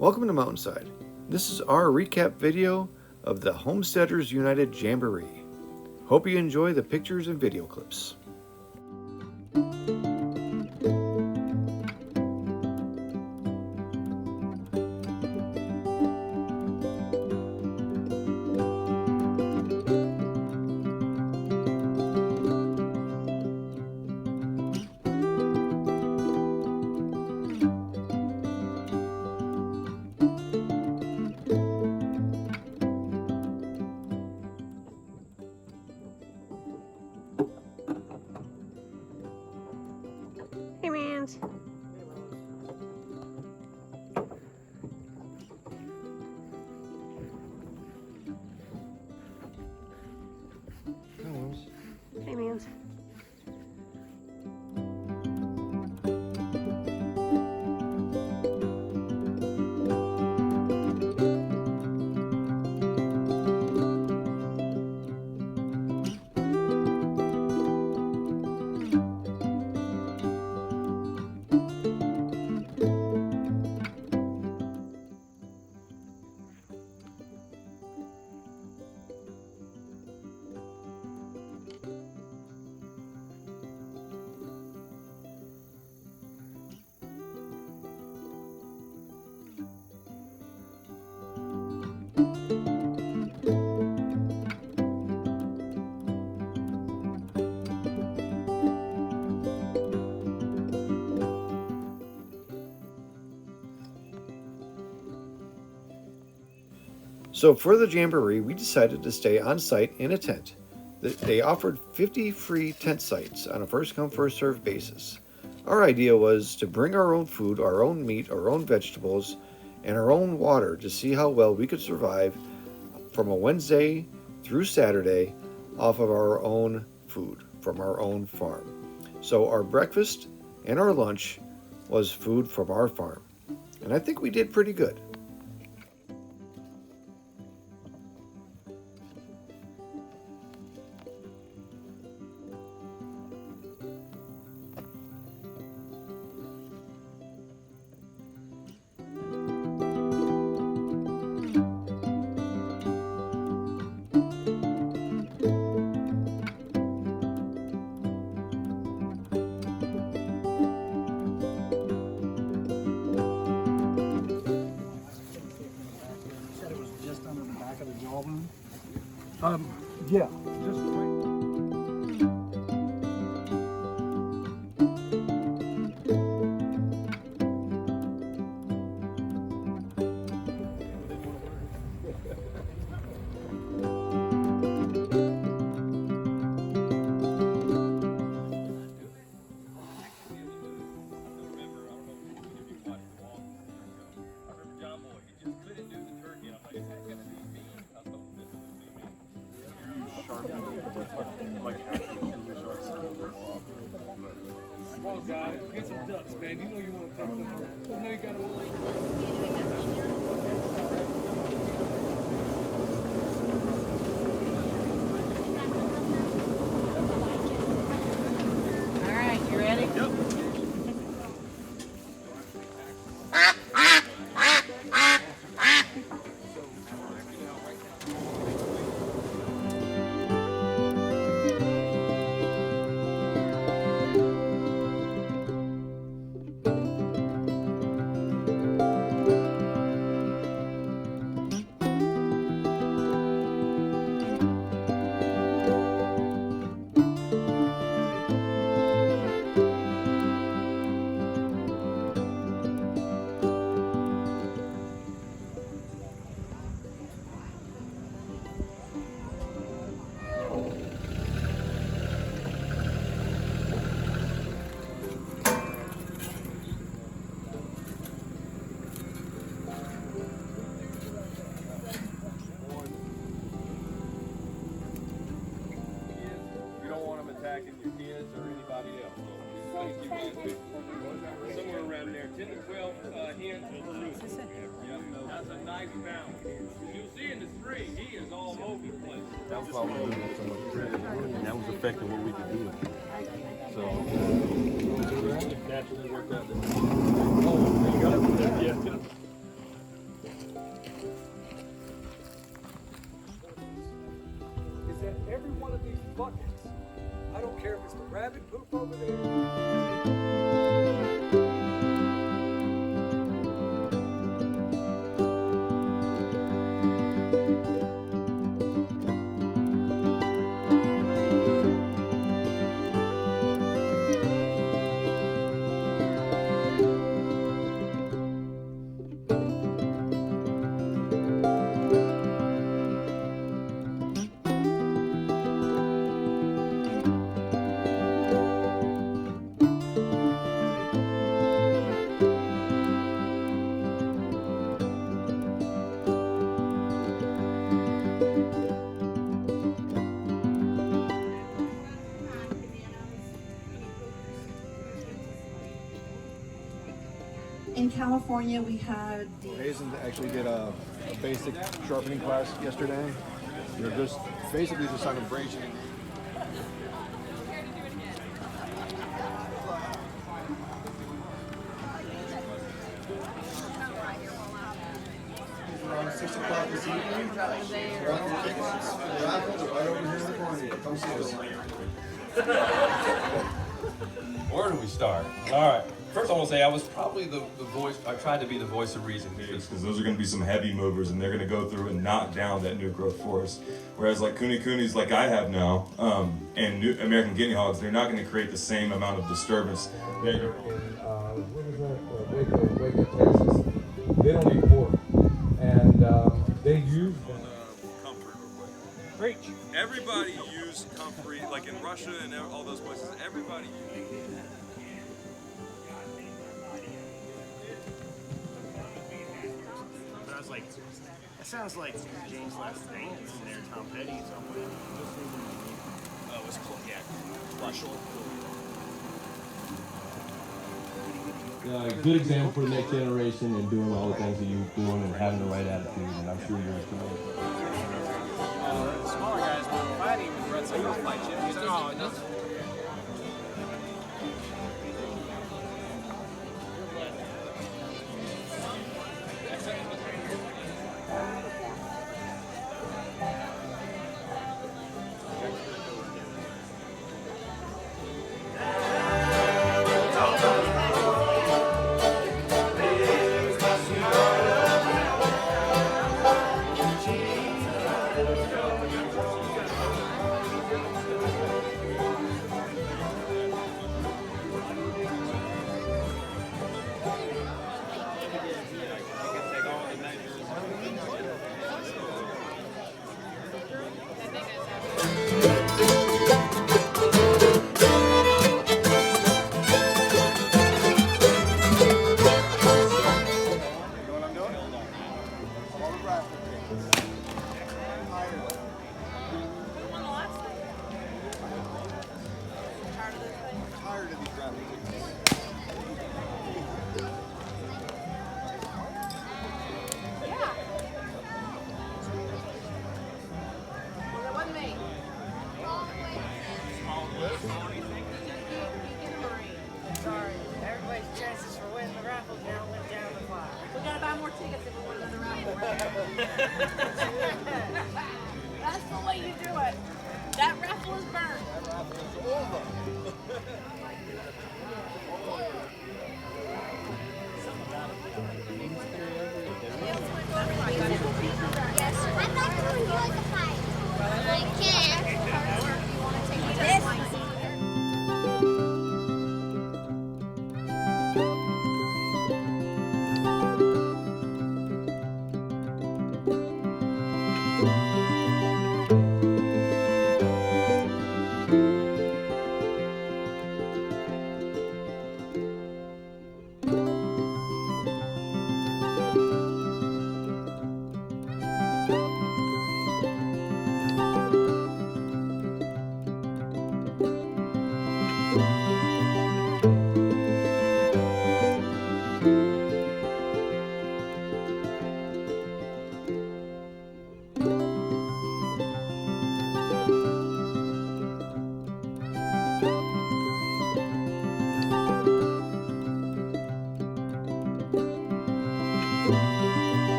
Welcome to Mountainside. This is our recap video of the Homesteaders United Jamboree. Hope you enjoy the pictures and video clips. Hey, Mans. Hey, Mans. So for the Jamboree, we decided to stay on site in a tent. They offered 50 free tent sites on a first-come, first-served basis. Our idea was to bring our own food, our own meat, our own vegetables, and our own water to see how well we could survive from a Wednesday through Saturday off of our own food from our own farm. So our breakfast and our lunch was food from our farm. And I think we did pretty good. Yeah, just right. Oh God, get some ducks, man. You know you want to take them. You know you gotta. All right, you ready? Yep. Attacking your kids or anybody else. So you think you want somewhere around there, 10 to 12 hens will brood. Yep, that's a nice balance. You'll see in the spring, he is all over the place. That was all we were doing so much, and that was affecting what we could do. So naturally worked out. Oh, there you go. Yeah. buckets. I don't care if it's the rabbit poop over there. In California, we had Hazen actually did a basic sharpening class yesterday. They're just basically just on abrasion. Around 6 o'clock this evening. Run tickets for the raffles are right over here in the corner. Come see us. Where do we start? All right. First, I want to say I was probably the voice. I tried to be the voice of reason Because those are going to be some heavy movers, and they're going to go through and knock down that new growth forest. Whereas like coonies like I have now, and new American guinea hogs, they're not going to create the same amount of disturbance. That you're What is that? Waco, Texas. They don't eat pork, and they use comfort real quick. preach. Everybody used comfrey, like in Russia and all those places. Everybody used. That sounds like James' last name in there, Tom Petty somewhere. Oh, it was cool, yeah. Russell. Good example for the next generation and doing all the things that you're doing and having the right attitude, and I'm sure you're doing. Smaller guys will fight him, and Brett's like, I'll fight you. He's like, oh, no. Sorry, everybody's chances for winning the raffle now went down the fire. We gotta buy more tickets if we want to win the raffle, right? That's the way you do it. That raffle is burned. That raffle is over. Yes, I'd like to enjoy the fight. I can't. You want to take me to the fight?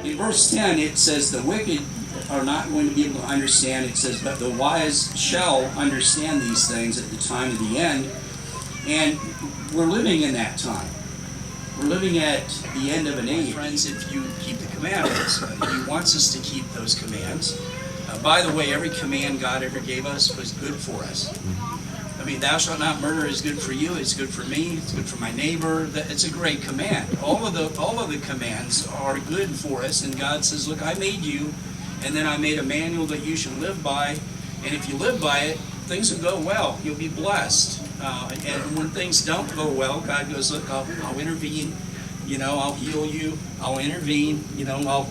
In verse 10, it says, the wicked are not going to be able to understand. It says, but the wise shall understand these things at the time of the end. And we're living in that time. We're living at the end of an age. Friends, if you keep the commandments, He wants us to keep those commands. By the way, every command God ever gave us was good for us. I mean, thou shalt not murder is good for you, it's good for me, it's good for my neighbor. It's a great command. All of the commands are good for us, and God says, look, I made you, and then I made a manual that you should live by, and if you live by it, things will go well. You'll be blessed. And when things don't go well, God goes, look, I'll intervene. You know, I'll heal you. I'll intervene. You know, I'll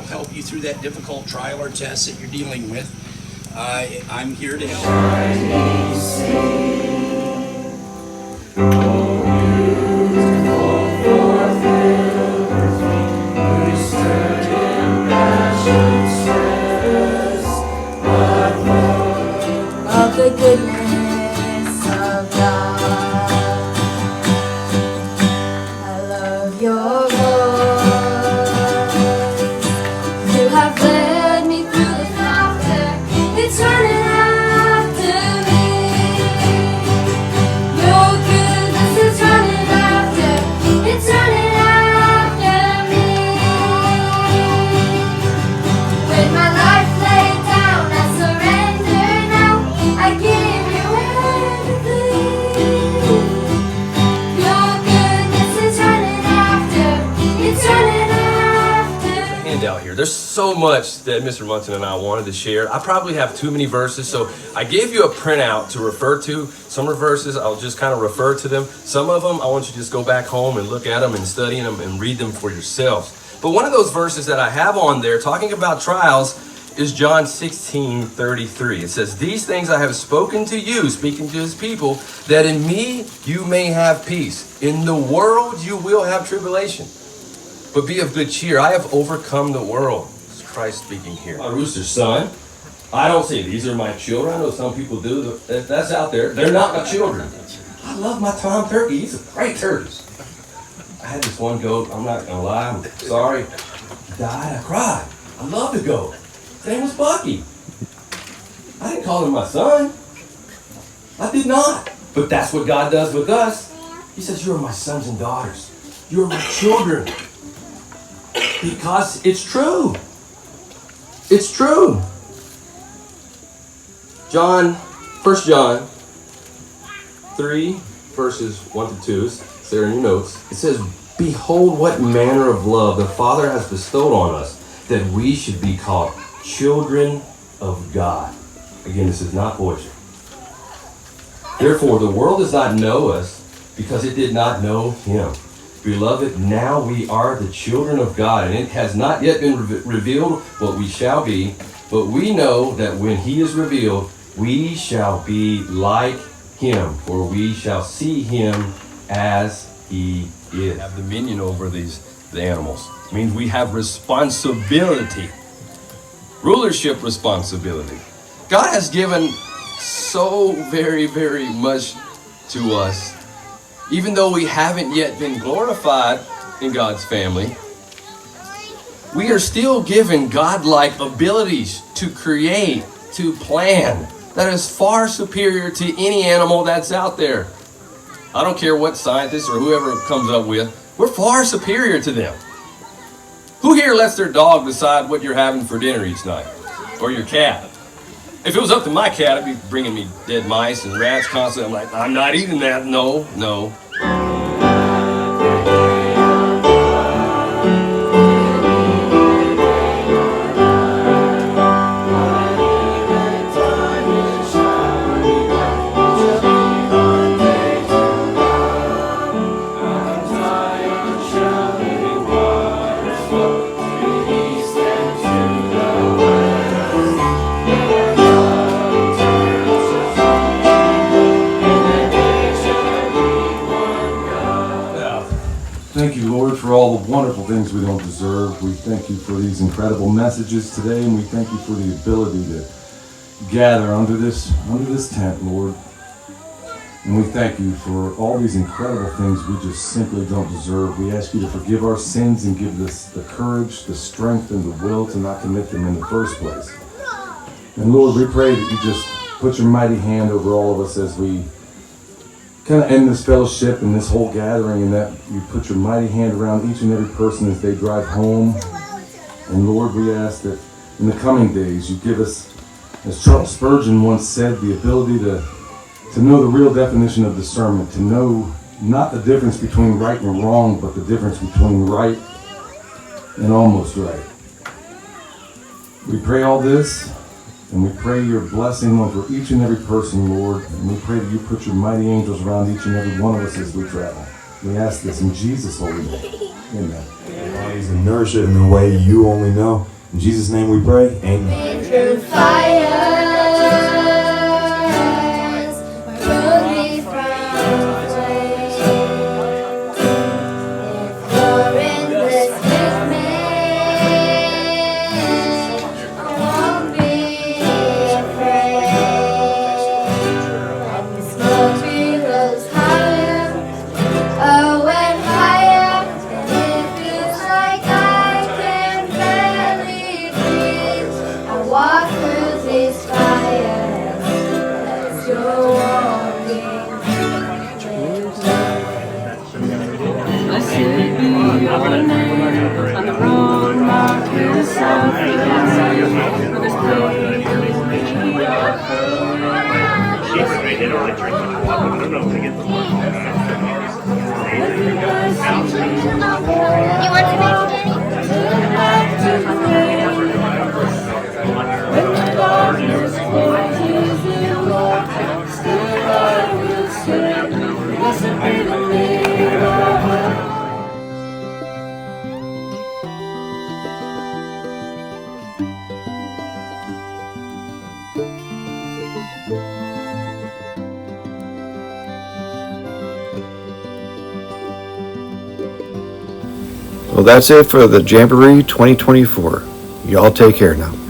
help you through that difficult trial or test that you're dealing with. I'm here to help. Of the goodness of God, I love your voice. You have led me through the fire, it's running after me. Your goodness is running after, it's running after me. With my life laid down, I surrender now. I give you everything. Your goodness is running after, it's running after. Handout here. There's so much that Mr. Munson and I wanted to share. I probably have too many verses, so I gave you a printout to refer to. Some of the verses, I'll just kind of refer to them. Some of them, I want you to just go back home and look at them and study them and read them for yourselves. But one of those verses that I have on there talking about trials is John 16:33. It says, these things I have spoken to you, speaking to his people, that in me you may have peace. In the world you will have tribulation. But be of good cheer. I have overcome the world. It's Christ speaking here. My rooster's son. I don't say these are my children. I know some people do. That's out there. They're not my children. I love my Tom turkey. He's a great turkey. I had this one goat. I'm not going to lie. I'm sorry. He died. I cried. I love the goat. His name was Bucky. I didn't call him my son. I did not. But that's what God does with us. He says, you are my sons and daughters. You are my children. Because it's true. It's true. 1 John 3, verses 1 to 2. It's there in your notes. It says, behold what manner of love the Father has bestowed on us, that we should be called children of God. Again, this is not poetry. Therefore, the world does not know us because it did not know him. Beloved, now we are the children of God, and it has not yet been revealed what we shall be, but we know that when he is revealed, we shall be like him, for we shall see him as he is. Have dominion over the animals. It means we have responsibility. Rulership responsibility. God has given so very, very much to us. Even though we haven't yet been glorified in God's family, we are still given godlike abilities to create, to plan, that is far superior to any animal that's out there. I don't care what scientists or whoever comes up with, we're far superior to them. Who here lets their dog decide what you're having for dinner each night? Or your cat? If it was up to my cat, it'd be bringing me dead mice and rats constantly. I'm like, I'm not eating that. No. things we don't deserve. We thank you for these incredible messages today, and we thank you for the ability to gather under this tent, Lord. And we thank you for all these incredible things we just simply don't deserve. We ask you to forgive our sins and give us the courage, the strength, and the will to not commit them in the first place. And Lord, we pray that you just put your mighty hand over all of us as we kind of end this fellowship and this whole gathering, and that you put your mighty hand around each and every person as they drive home. And Lord, we ask that in the coming days you give us, as Charles Spurgeon once said, the ability to know the real definition of discernment, to know not the difference between right and wrong, but the difference between right and almost right. We pray all this, and we pray your blessing over each and every person, Lord, and we pray that you put your mighty angels around each and every one of us as we travel. We ask this in Jesus' holy name. Amen. Bodies and nourish it in the way you only know. In Jesus' name we pray. Amen. Through fire. Well, that's it for the Jamboree 2024. Y'all take care now.